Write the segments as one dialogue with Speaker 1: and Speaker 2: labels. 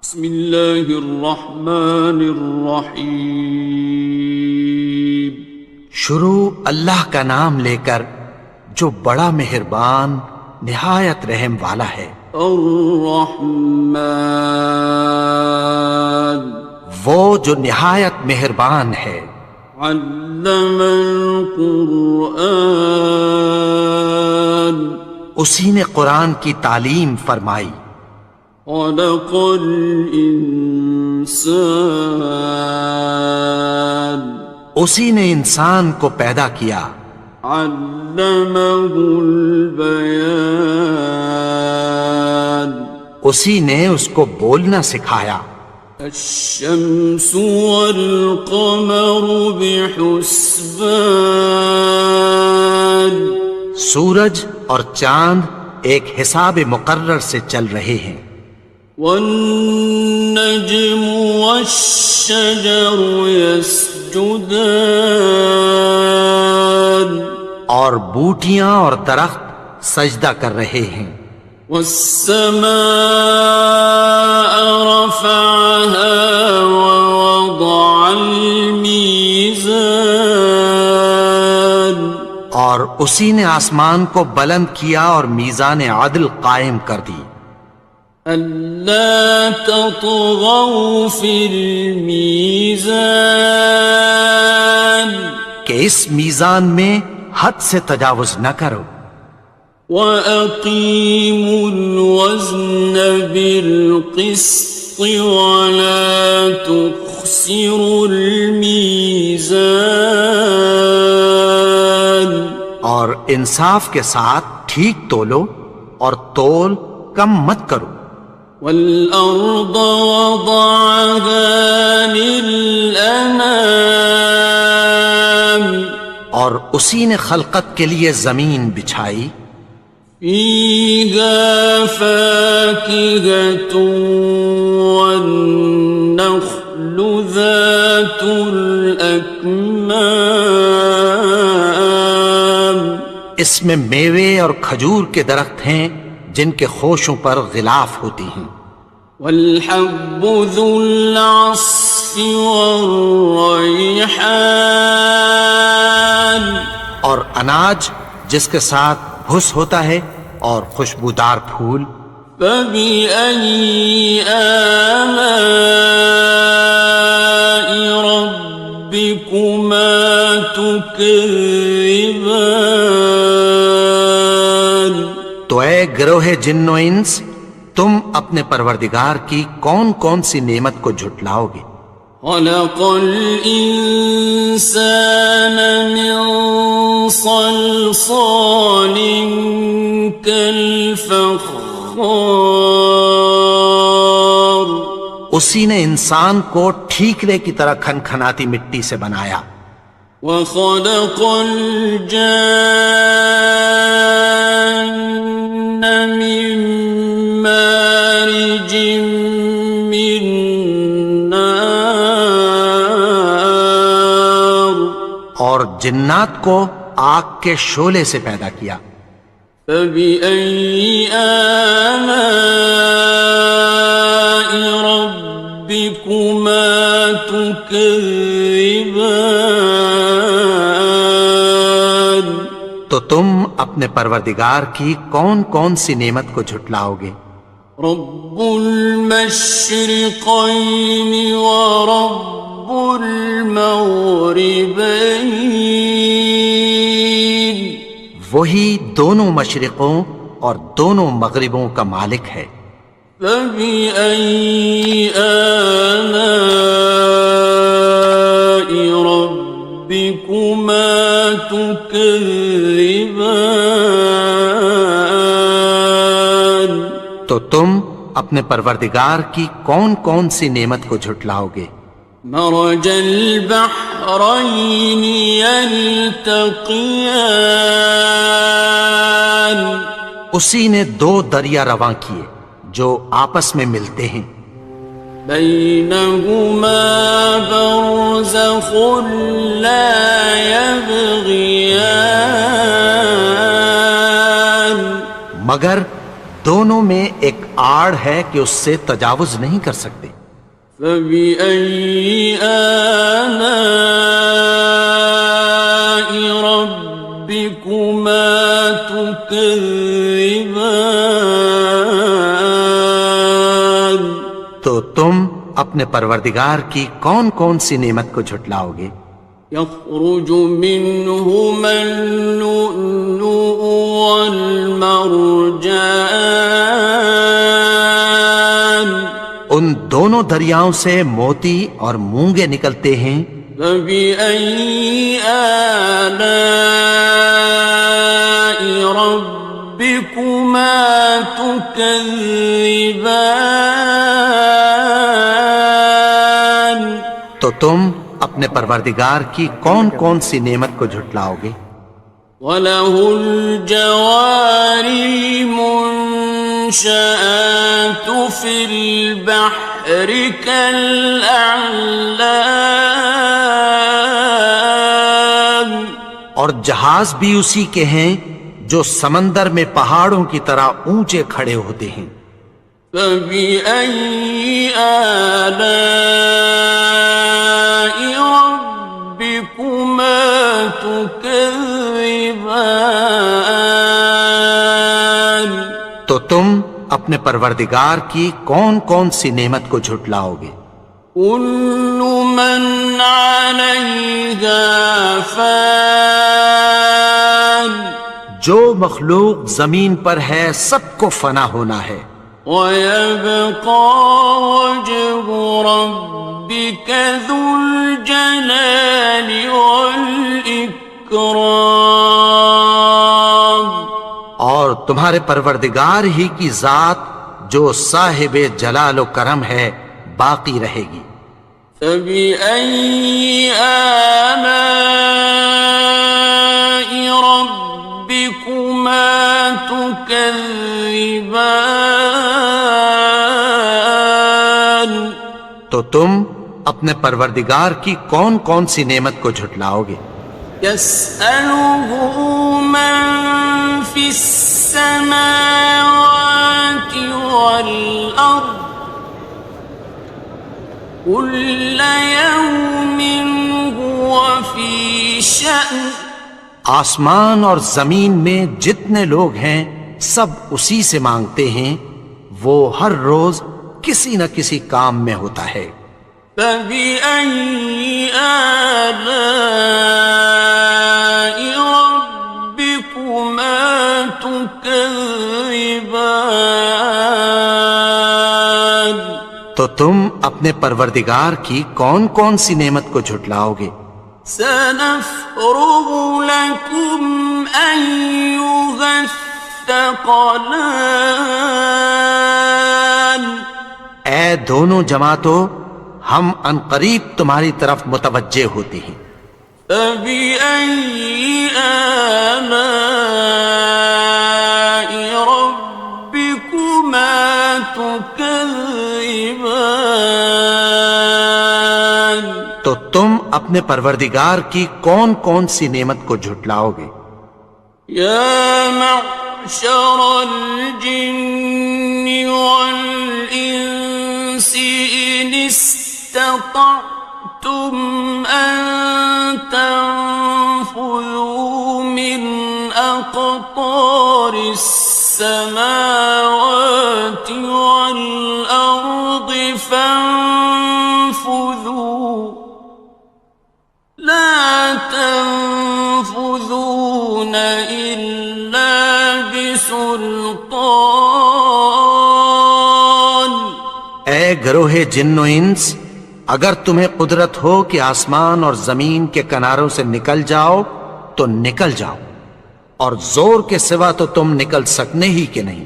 Speaker 1: بسم اللہ الرحمن الرحیم۔
Speaker 2: شروع اللہ کا نام لے کر جو بڑا مہربان نہایت رحم والا ہے۔
Speaker 1: الرحمن،
Speaker 2: وہ جو نہایت مہربان ہے۔
Speaker 1: علم القرآن،
Speaker 2: اسی نے قرآن کی تعلیم فرمائی۔
Speaker 1: خلق الانسان،
Speaker 2: اسی نے انسان کو پیدا کیا۔
Speaker 1: علمہ البیان،
Speaker 2: اسی نے اس کو بولنا سکھایا۔
Speaker 1: الشمس والقمر بحسبان،
Speaker 2: سورج اور چاند ایک حساب مقرر سے چل رہے ہیں۔
Speaker 1: والنجم والشجر يسجدان،
Speaker 2: اور بوٹیاں اور درخت سجدہ کر رہے ہیں۔
Speaker 1: والسماء رفعها ووضع الميزان،
Speaker 2: اور اسی نے آسمان کو بلند کیا اور میزان عدل قائم کر دی۔
Speaker 1: ألا تطغوا في الميزان،
Speaker 2: کہ اس میزان میں حد سے تجاوز نہ کرو۔
Speaker 1: وَأَقِيمُوا الْوَزْنَ بِالْقِسْطِ وَلَا تُخْسِرُوا الْمِيزَانَ،
Speaker 2: اور انصاف کے ساتھ ٹھیک تولو اور تول کم مت کرو۔
Speaker 1: وَالْأَرْضَ وَضَعَهَا لِلْأَنَامِ،
Speaker 2: اور اسی نے خلقت کے لیے زمین بچھائی۔
Speaker 1: فِيهَا فَاكِهَةٌ وَالنَّخْلُ ذَاتُ الْأَكْمَامِ،
Speaker 2: اس میں میوے اور کھجور کے درخت ہیں جن کے خوشوں پر غلاف ہوتی ہیں۔
Speaker 1: وَالْحَبُّ ذُو الْعَصْفِ وَالرَّيْحَانِ،
Speaker 2: اور اناج جس کے ساتھ بھس ہوتا ہے اور خوشبودار پھول۔
Speaker 1: فَبِأَيِّ آلَاءِ رَبِّكُمَا تُكَذِّبَانِ،
Speaker 2: تو اے گروہ جن و انس، تم اپنے پروردگار کی کون کون سی نعمت کو جھٹلاؤ گے؟
Speaker 1: خَلَقَ الْإِنسَانَ مِنْ صَلْصَالٍ كَالْفَخَّارِ،
Speaker 2: اسی نے انسان کو ٹھیکرے کی طرح کھنکھناتی مٹی سے بنایا۔
Speaker 1: وَخَلَقَ الْجَانَّ مِن مَّارِجٍ مِّن نَّارٍ،
Speaker 2: اور جنات کو آگ کے شعلے سے پیدا کیا۔
Speaker 1: فَبِأَيِّ آلَاءِ رَبِّكُمَا تُكَذِّبَانِ،
Speaker 2: تو تم اپنے پروردگار کی کون کون سی نعمت کو جھٹلاؤ گے؟
Speaker 1: رب المشرقین ورب المغربین،
Speaker 2: وہی دونوں مشرقوں اور دونوں مغربوں کا مالک ہے۔
Speaker 1: فَبِأَيِّ آلَاءِ رَبِّكُمَا تُكَذِّبَانِ،
Speaker 2: تو تم اپنے پروردگار کی کون کون سی نعمت کو جھٹلاؤ گے؟
Speaker 1: مرج البحرین یلتقیان،
Speaker 2: اسی نے دو دریا رواں کیے جو آپس میں ملتے ہیں۔
Speaker 1: بینہما برزخ لا یبغیان،
Speaker 2: مگر دونوں میں ایک آڑ ہے کہ اس سے تجاوز نہیں کر سکتے۔
Speaker 1: فبأي آلاء ربكما تكذبان؟
Speaker 2: تو تم اپنے پروردگار کی کون کون سی نعمت کو جھٹلاؤ گے؟
Speaker 1: يخرج منهما اللؤلؤ والمرجان
Speaker 2: ان دونوں دریاؤں سے موتی اور مونگے نکلتے ہیں۔
Speaker 1: فبأي آلاء ربكما تكذبان؟
Speaker 2: تو تم اپنے پروردگار کی کون کون سی نعمت کو جھٹلاؤ گے؟
Speaker 1: وَلَهُ الْجَوَارِ الْمُنشَآتُ فِي الْبَحْرِ كَالْأَعْلَامِ،
Speaker 2: اور جہاز بھی اسی کے ہیں جو سمندر میں پہاڑوں کی طرح اونچے کھڑے ہوتے ہیں۔
Speaker 1: فَبِأَيِّ آلَاءِ رَبِّكُمَا تُكَذِّبَانِ؟
Speaker 2: تو تم اپنے پروردگار کی کون کون سی نعمت کو جھٹلاؤ گے؟
Speaker 1: كُلُّ مَنْ عَلَيْهَا فَانٍ،
Speaker 2: جو مخلوق زمین پر ہے سب کو فنا ہونا ہے۔
Speaker 1: وَيَبْقَى وَجْهُ رَبِّكَ ذُو الْجَلَالِ وَالْإِكْرَامِ،
Speaker 2: اور تمہارے پروردگار ہی کی ذات جو صاحب جلال و کرم ہے باقی رہے گی۔
Speaker 1: فَبِأَيِّ آلَاءِ رَبِّكُمَا تُكَذِّبَانِ؟
Speaker 2: تو تم اپنے پروردگار کی کون کون سی نعمت کو جھٹلاؤ گے؟
Speaker 1: يَسْأَلُهُ مَن فِي السَّمَاوَاتِ وَالْأَرْضِ كُلَّ يَوْمٍ هُوَ فِي شَأْنٍ،
Speaker 2: آسمان اور زمین میں جتنے لوگ ہیں سب اسی سے مانگتے ہیں، وہ ہر روز کسی نہ کسی کام میں ہوتا ہے۔
Speaker 1: فَبِأَيِّ آلَاءِ رَبِّكُمَا تُكَذِّبَانِ؟
Speaker 2: تو تم اپنے پروردگار کی کون کون سی نعمت کو جھٹلاؤ گے؟
Speaker 1: سَنَفْرُغُ لَكُمْ أَيُّهَ الثَّقَلَانِ،
Speaker 2: اے دونوں جماعتوں، ہم عنقریب تمہاری طرف متوجہ ہوتے ہیں۔
Speaker 1: فَبِأَيِّ آلَاءِ رَبِّكُمَا تُكَذِّبَانِ؟
Speaker 2: تو تم اپنے پروردگار کی کون کون سی نعمت کو جھٹلاؤ گے؟
Speaker 1: يَا مَعْشَرَ الْجِنِّ وَالْإِنسِ إِنِ اسْتَطَعْتُمْ أَن تَنفُذُوا مِنْ أَقْطَارِ السَّمَاوَاتِ وَالْأَرْضِ فَانفُذُوا لَا تَنفُذُونَ إِلَّا بِسُلْطَانٍ۔
Speaker 2: اے گروہ جن و انس، اگر تمہیں قدرت ہو کہ آسمان اور زمین کے کناروں سے نکل جاؤ تو نکل جاؤ، اور زور کے سوا تو تم نکل سکنے ہی کہ نہیں۔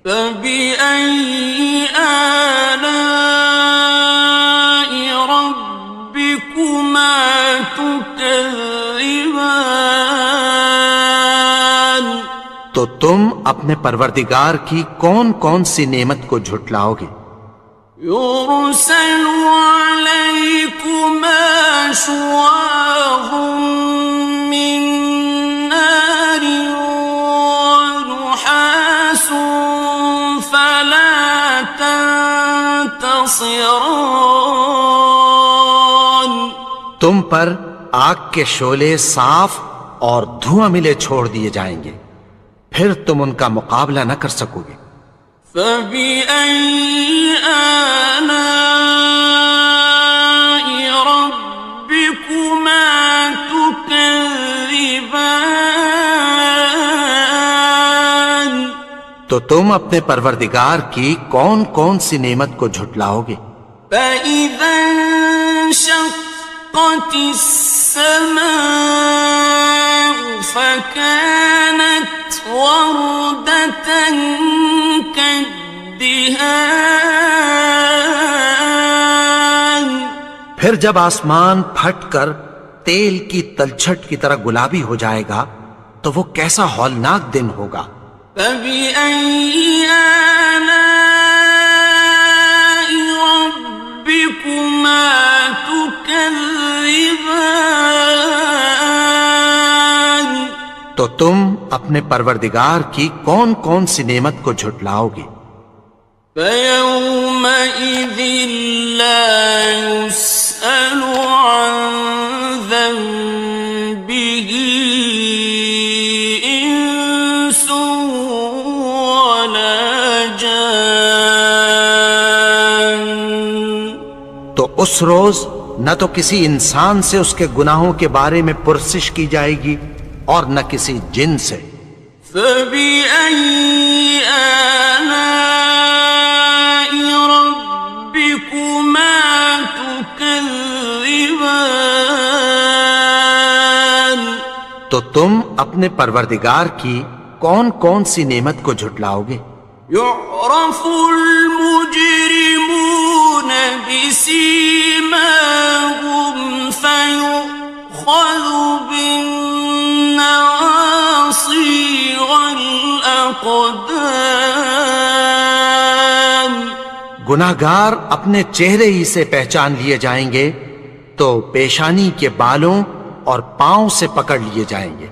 Speaker 1: فَبِأَيِّ آلَاءِ رَبِّكُمَا تُكَذِّبَانِ؟
Speaker 2: تو تم اپنے پروردگار کی کون کون سی نعمت کو جھٹلاؤ گے؟
Speaker 1: يُرْسَلُ عَلَيْكُمَا شُوَاظٌ مِّن نَّارٍ وَنُحَاسٌ ينتصران.
Speaker 2: تم پر آگ کے شعلے صاف اور دھواں ملے چھوڑ دیے جائیں گے، پھر تم ان کا مقابلہ نہ کر سکو گے۔
Speaker 1: فبأي آلاء ربكما تكذبان.
Speaker 2: تو تم اپنے پروردگار کی کون کون سی نعمت کو جھٹلاؤ گے؟
Speaker 1: فإذا انشقت السماء فكانت وردة كالدهان.
Speaker 2: پھر جب آسمان پھٹ کر تیل کی تلچھٹ کی طرح گلابی ہو جائے گا تو وہ کیسا ہولناک دن ہوگا۔
Speaker 1: فبأي آلاء ربكما تكذبان.
Speaker 2: تو تم اپنے پروردگار کی کون کون سی نعمت کو جھٹلاؤ گے؟
Speaker 1: فيومئذ لا يسأل عن ذنبه إنس ولا جان.
Speaker 2: تو اس روز نہ تو کسی انسان سے اس کے گناہوں کے بارے میں پرسش کی جائے گی اور نہ کسی جن سے۔
Speaker 1: فبأي آلاء ربكما تكذبان.
Speaker 2: تو تم اپنے پروردگار کی کون کون سی نعمت کو جھٹلاؤ گے؟
Speaker 1: يعرف المجرمون بسيماهم فيؤخذ بالنواصي والأقدام.
Speaker 2: گناہگار اپنے چہرے ہی سے پہچان لیے جائیں گے تو پیشانی کے بالوں اور پاؤں سے پکڑ لیے جائیں گے۔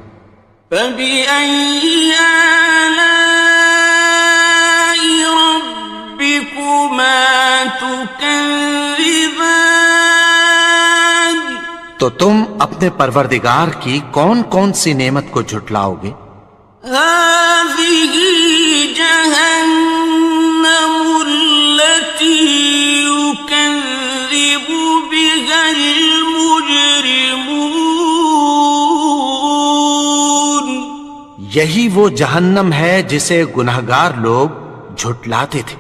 Speaker 1: فبأي آلاء ربكما تكذبان.
Speaker 2: تو تم اپنے پروردگار کی کون کون سی نعمت کو جھٹلاؤ گے؟
Speaker 1: هذه جهنم التي يكذب بها المجرمون.
Speaker 2: یہی وہ جہنم ہے جسے گناہگار لوگ جھٹلاتے تھے۔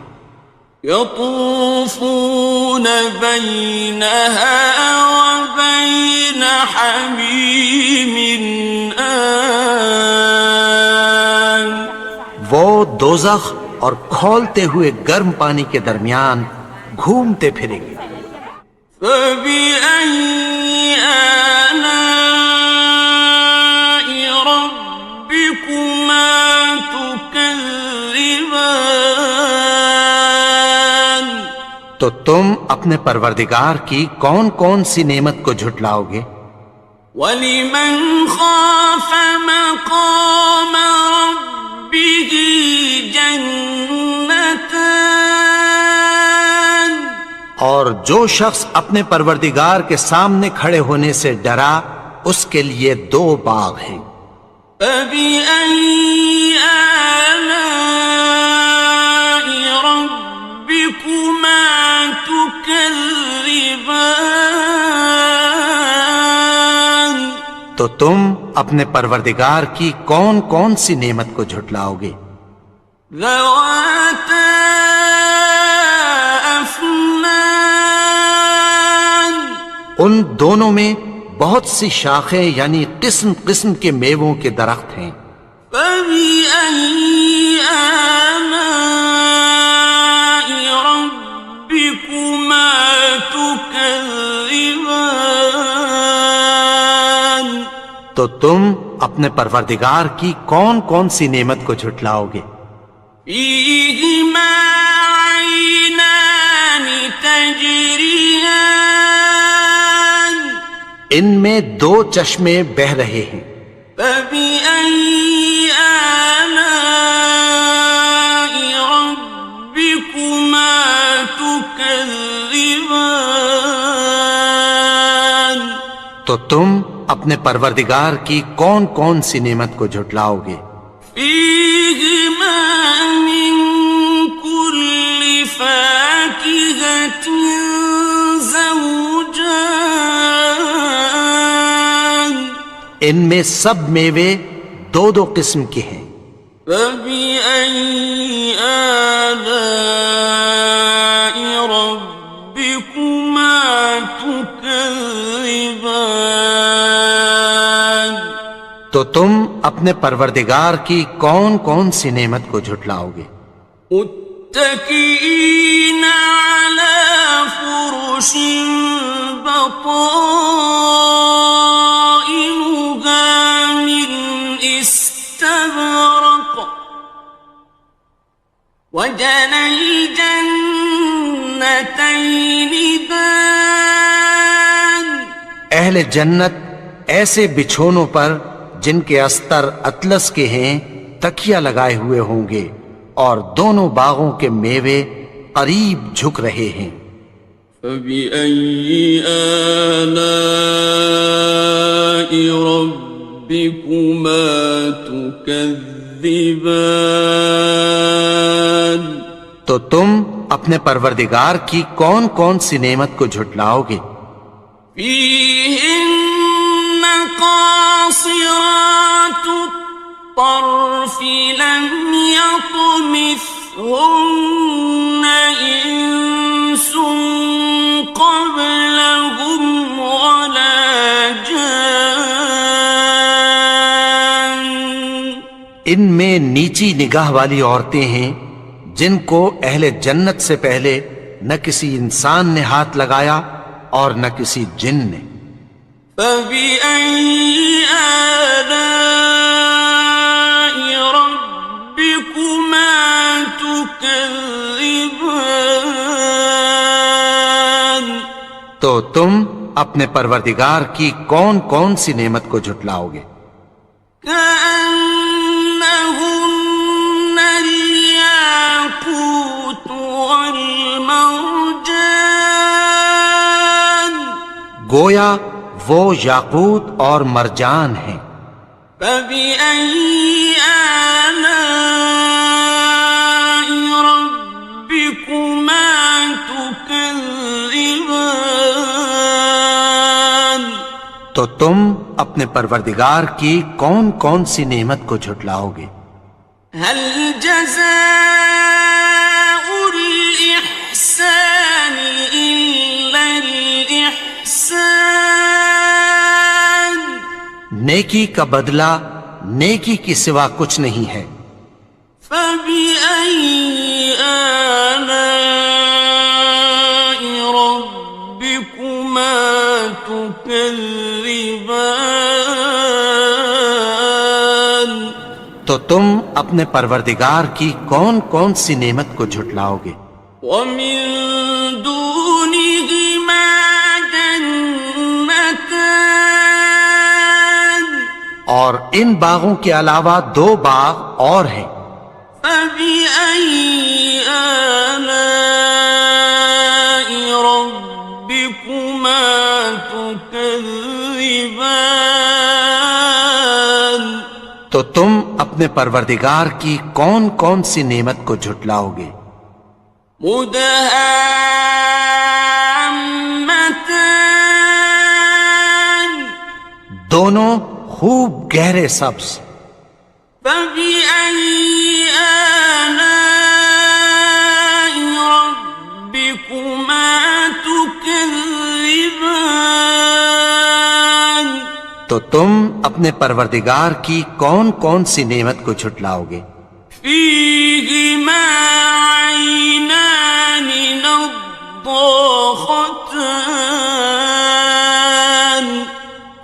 Speaker 1: يطوفون بينها وبين حميم آن.
Speaker 2: وہ دوزخ اور کھولتے ہوئے گرم پانی کے درمیان گھومتے پھریں گے۔
Speaker 1: فبأي آلاء ربكما تكذبان.
Speaker 2: تو تم اپنے پروردگار کی کون کون سی نعمت کو جھٹلاؤ گے؟
Speaker 1: وَلِمَنْ خَافَ مَقَامَ رَبِّهِ جَنَّتَانِ.
Speaker 2: اور جو شخص اپنے پروردگار کے سامنے کھڑے ہونے سے ڈرا اس کے لیے 2 باغ ہیں۔
Speaker 1: فَبِأَيِّ آلَاءِ رَبِّكُمَا تُكَذِّبَانِ.
Speaker 2: تو تم اپنے پروردگار کی کون کون سی نعمت کو جھٹلاؤ گے؟
Speaker 1: ذَوَاتَا أَفْنَانٍ.
Speaker 2: ان دونوں میں بہت سی شاخیں یعنی قسم قسم کے میووں کے درخت ہیں۔
Speaker 1: فَبِأَيِّ آلَاءِ رَبِّكُمَا تُكَذِّبَانِ.
Speaker 2: تو تم اپنے پروردگار کی کون کون سی نعمت کو جھٹلاؤ گے؟
Speaker 1: فِيهِمَا عَيْنَانِ تَجْرِيَانِ.
Speaker 2: ان میں 2 چشمے بہہ رہے ہیں۔
Speaker 1: فَبِأَيِّ آلَاءِ رَبِّكُمَا تُكَذِّبَانِ. تكذبان
Speaker 2: تو تم اپنے پروردگار کی کون کون سی نعمت کو جھٹلاؤ گے؟
Speaker 1: فيهما من كل فاكهة زوجان
Speaker 2: ان میں سب میوے دو دو قسم کے ہیں۔
Speaker 1: فبأي آلاء ربكما تكذبان
Speaker 2: تو تم اپنے پروردگار کی کون کون سی نعمت کو جھٹلاؤ گے؟
Speaker 1: متكئين على فرش بطائنها من استبرق وجنى الجنتين دان
Speaker 2: اہل جنت ایسے بچھونوں پر جن کے استر اطلس کے ہیں تکیہ لگائے ہوئے ہوں گے، اور دونوں باغوں کے میوے قریب جھک رہے ہیں۔
Speaker 1: فبأي آلاء ربكما تكذبان
Speaker 2: تو تم اپنے پروردگار کی کون کون سی نعمت کو جھٹلاؤ گے؟
Speaker 1: فيهن قاصرات الطرف لم يطمثهن إنس قبلهم ولا جان
Speaker 2: ان میں نیچی نگاہ والی عورتیں ہیں جن کو اہل جنت سے پہلے نہ کسی انسان نے ہاتھ لگایا اور نہ کسی جن نے۔
Speaker 1: فبأي آلاء ربكما تكذبان
Speaker 2: تو تم اپنے پروردگار کی کون کون سی نعمت کو جھٹلاؤ گے؟
Speaker 1: كأنهن الياقوت والمرجان
Speaker 2: گویا وہ یاقوت اور مرجان ہیں۔
Speaker 1: فبأي آلاء ربكما تكذبان
Speaker 2: تو تم اپنے پروردگار کی کون کون سی نعمت کو جھٹلاؤ گے؟
Speaker 1: هل جزاء الإحسان إلا الإحسان
Speaker 2: نیکی کا بدلہ نیکی کی سوا کچھ نہیں ہے۔
Speaker 1: فبأي آلاء ربكما تكذبان
Speaker 2: تو تم اپنے پروردگار کی کون کون سی نعمت کو جھٹلاؤ گے؟
Speaker 1: ومن دونهما جنتان
Speaker 2: اور ان باغوں کے علاوہ دو باغ اور ہیں۔
Speaker 1: فبأي آلاء ربكما تكذبان
Speaker 2: تو تم اپنے پروردگار کی کون کون سی نعمت کو جھٹلاؤ گے؟
Speaker 1: مدهامتان
Speaker 2: دونوں خوب گہرے سبز۔
Speaker 1: فبأي آلاء ربكما تكذبان
Speaker 2: تو تم اپنے پروردگار کی کون کون سی نعمت کو جھٹلاؤ گے؟
Speaker 1: فيهما عينان نضاختان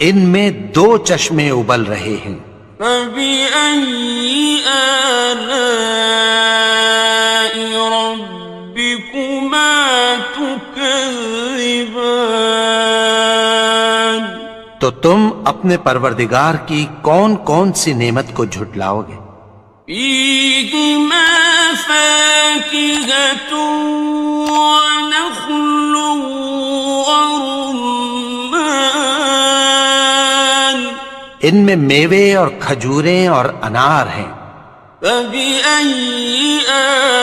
Speaker 2: ان میں دو چشمے ابل رہے ہیں۔
Speaker 1: فبأي آلاء ربكما تكذبان
Speaker 2: تو تم اپنے پروردگار کی کون کون سی نعمت کو جھٹلاؤ گے؟
Speaker 1: فيهما فاكهة ونخل ورمان
Speaker 2: ان میں میوے اور کھجوریں اور انار ہیں.
Speaker 1: فبأي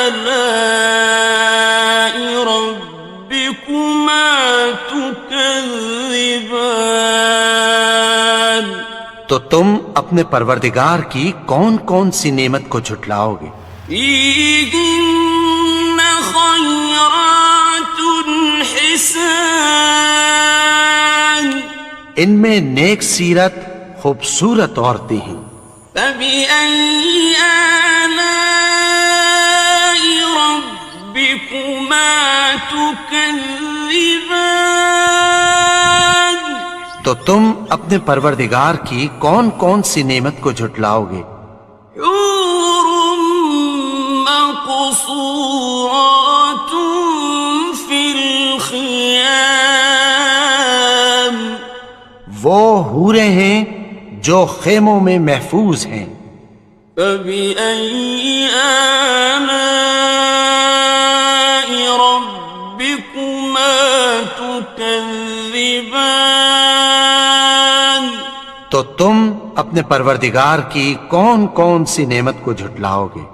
Speaker 1: آلاء ربكما تكذبان
Speaker 2: تو تم اپنے پروردگار کی کون کون سی نعمت کو جھٹلاؤ گے؟
Speaker 1: فيهن خيرات حسان
Speaker 2: ان میں نیک سیرت خوبصورت عورتیں ہیں.
Speaker 1: فبأي آلاء ربكما تكذبان
Speaker 2: تو تم اپنے پروردگار کی کون کون سی نعمت کو جھٹلاؤ گے؟
Speaker 1: حور مقصورات في الخيام
Speaker 2: وہ حوریں ہیں جو خیموں میں محفوظ ہیں.
Speaker 1: فبأي آلاء ربكما تكذبان
Speaker 2: تو تم اپنے پروردگار کی کون کون سی نعمت کو جھٹلاؤ گے؟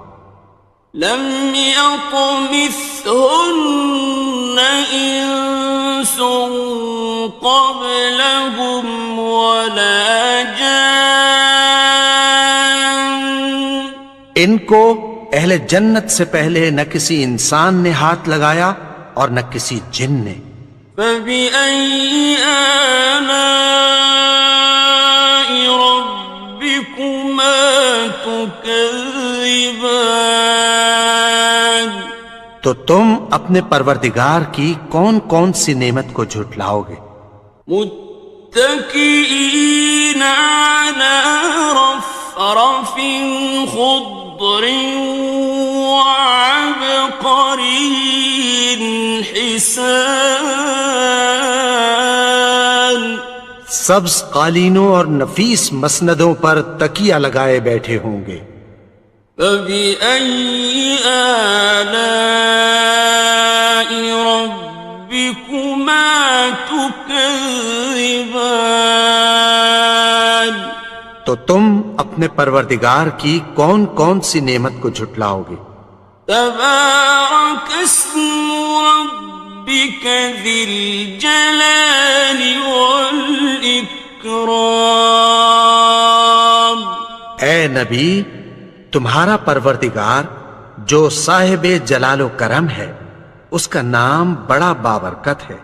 Speaker 1: لم يطمثهن إنس قبلهم ولا جان
Speaker 2: ان کو اہل جنت سے پہلے نہ کسی انسان نے ہاتھ لگایا اور نہ کسی جن نے.
Speaker 1: فبأي آلاء ربكما تكذبان
Speaker 2: تو تم اپنے پروردگار کی کون کون سی نعمت کو جھٹلاؤ گے؟
Speaker 1: متكئين على رفرف خضر وعبقري حسان
Speaker 2: سبز قالینوں اور نفیس مسندوں پر تکیہ لگائے بیٹھے ہوں گے.
Speaker 1: فبأي آلاء ربكما تكذبان
Speaker 2: تو تم اپنے پروردگار کی کون کون سی نعمت کو جھٹلاؤ گے؟
Speaker 1: تبارك اسم ربك ذي الجلال والإكرام
Speaker 2: اے نبی، تمہارا پروردگار جو صاحب جلال و کرم ہے، اس کا نام بڑا بابرکت ہے.